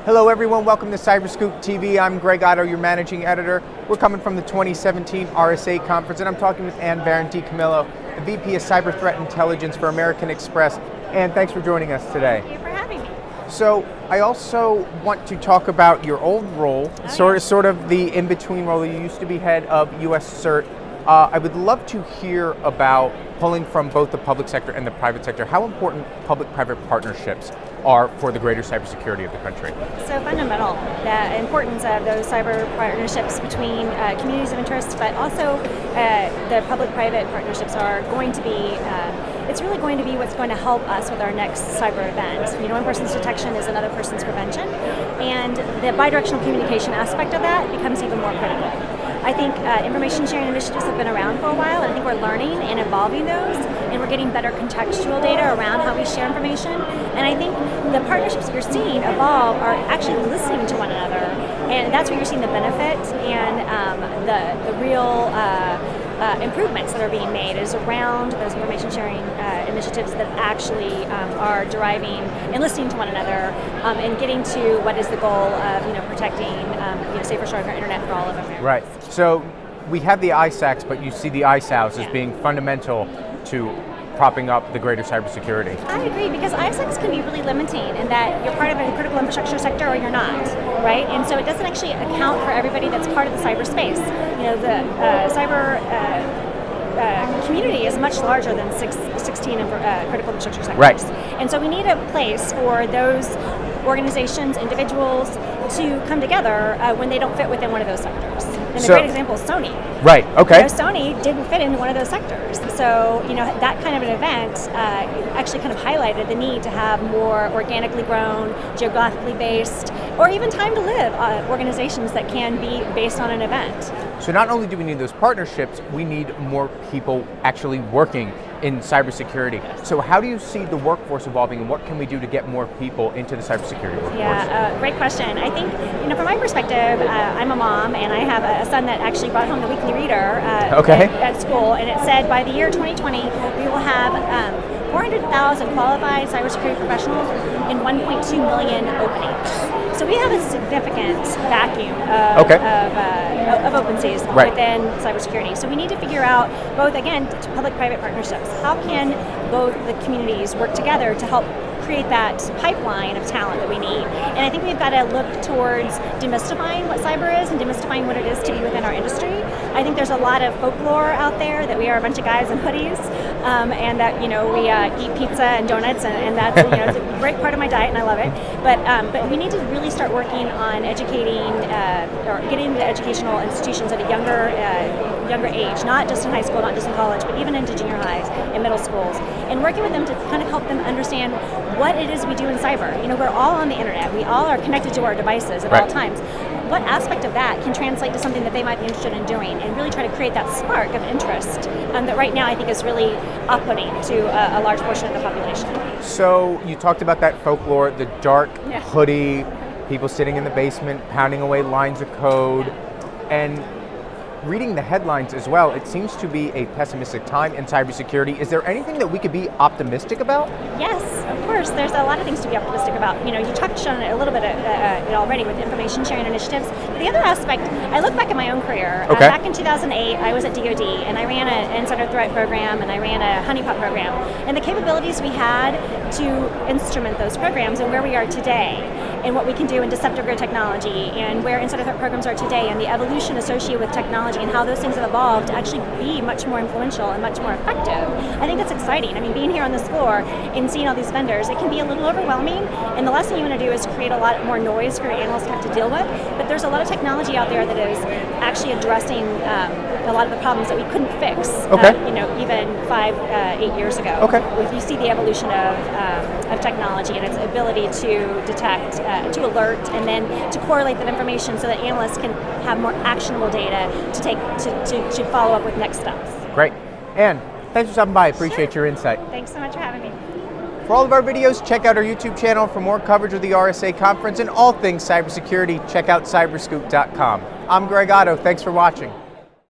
Hello everyone, welcome to CyberScoop TV. I'm Greg Otto, your managing editor. We're coming from the 2017 RSA conference, and I'm talking with Barron DiCamillo, the VP of Cyber Threat Intelligence for American Express. Ann, thanks for joining us today. Thank you for having me. So I also want to talk about your old role, sort of the in-between role. You used to be head of US CERT. I would love to hear about, pulling from both the public sector and the private sector, how important public-private partnerships are for the greater cybersecurity of the country. So fundamental, the importance of those cyber partnerships between communities of interest, but also the public-private partnerships are going to be, it's really going to be what's going to help us with our next cyber event. You know, one person's detection is another person's prevention, and the bidirectional communication aspect of that becomes even more critical. I think information sharing initiatives have been around for a while, and I think we're learning and evolving those, and we're getting better contextual data around how we share information. And I think the partnerships that you're seeing evolve are actually listening to one another, and that's where you're seeing the benefit and the real improvements that are being made is around those information sharing initiatives that actually are deriving and listening to one another and getting to what is the goal of protecting safer, stronger internet for all of Americans. Right. So we have the ISACs, but you see the Icehouse as being fundamental to propping up the greater cybersecurity. I agree, because ISACs can be really limiting in that you're part of a critical infrastructure sector or you're not, right? And so it doesn't actually account for everybody that's part of the cyberspace. You know, the cyber community is much larger than 16 critical infrastructure sectors. Right. And so we need a place for those organizations, individuals to come together when they don't fit within one of those sectors. And a great example is Sony. Right, okay. Sony didn't fit into one of those sectors. So, that kind of an event actually kind of highlighted the need to have more organically grown, geographically based, or even time to live organizations that can be based on an event. So not only do we need those partnerships, we need more people actually working in cybersecurity. So how do you see the workforce evolving, and what can we do to get more people into the cybersecurity workforce? Yeah, great question. I think, from my perspective, I'm a mom, and I have a son that actually brought home the weekly reader at school, and it said by the year 2020, we will have 400,000 qualified cybersecurity professionals and 1.2 million openings. So we have a significant vacuum of openings within cybersecurity. So we need to figure out both, again, public-private partnerships. How can both the communities work together to help create that pipeline of talent that we need? And I think we've got to look towards demystifying what cyber is and demystifying what it is to be within our industry. I think there's a lot of folklore out there that we are a bunch of guys in hoodies, and that we eat pizza and donuts, and that's it's a great part of my diet, and I love it. But we need to really start working on educating or getting the educational institutions at a younger age, not just in high school, not just in college, but even into junior highs and middle schools, and working with them to kind of help them understand what it is we do in cyber. We're all on the internet. We all are connected to our devices at all times. What aspect of that can translate to something that they might be interested in doing, and really try to create that spark of interest that right now I think is really off-putting to a large portion of the population. So you talked about that folklore, the dark hoodie, people sitting in the basement, pounding away lines of code, and reading the headlines as well, it seems to be a pessimistic time in cybersecurity. Is there anything that we could be optimistic about? Yes, of course. There's a lot of things to be optimistic about. You touched on it a little bit already with information sharing initiatives. But the other aspect, I look back at my own career. Back in 2008, I was at DoD, and I ran an insider threat program, and I ran a honeypot program. And the capabilities we had to instrument those programs and where we are today, and what we can do in deceptive grid technology, and where insider threat programs are today, and the evolution associated with technology, and how those things have evolved to actually be much more influential and much more effective. I think that's exciting. I mean, being here on this floor and seeing all these vendors, it can be a little overwhelming, and the last thing you want to do is create a lot more noise for your analysts to have to deal with, but there's a lot of technology out there that is actually addressing a lot of the problems that we couldn't fix, even 5-8 years ago. You see the evolution of technology and its ability to detect, to alert, and then to correlate that information so that analysts can have more actionable data to follow up with next steps. Great. Ann, thanks for stopping by. I appreciate your insight. Thanks so much for having me. For all of our videos, check out our YouTube channel. For more coverage of the RSA conference and all things cybersecurity, check out cyberscoop.com. I'm Greg Otto. Thanks for watching.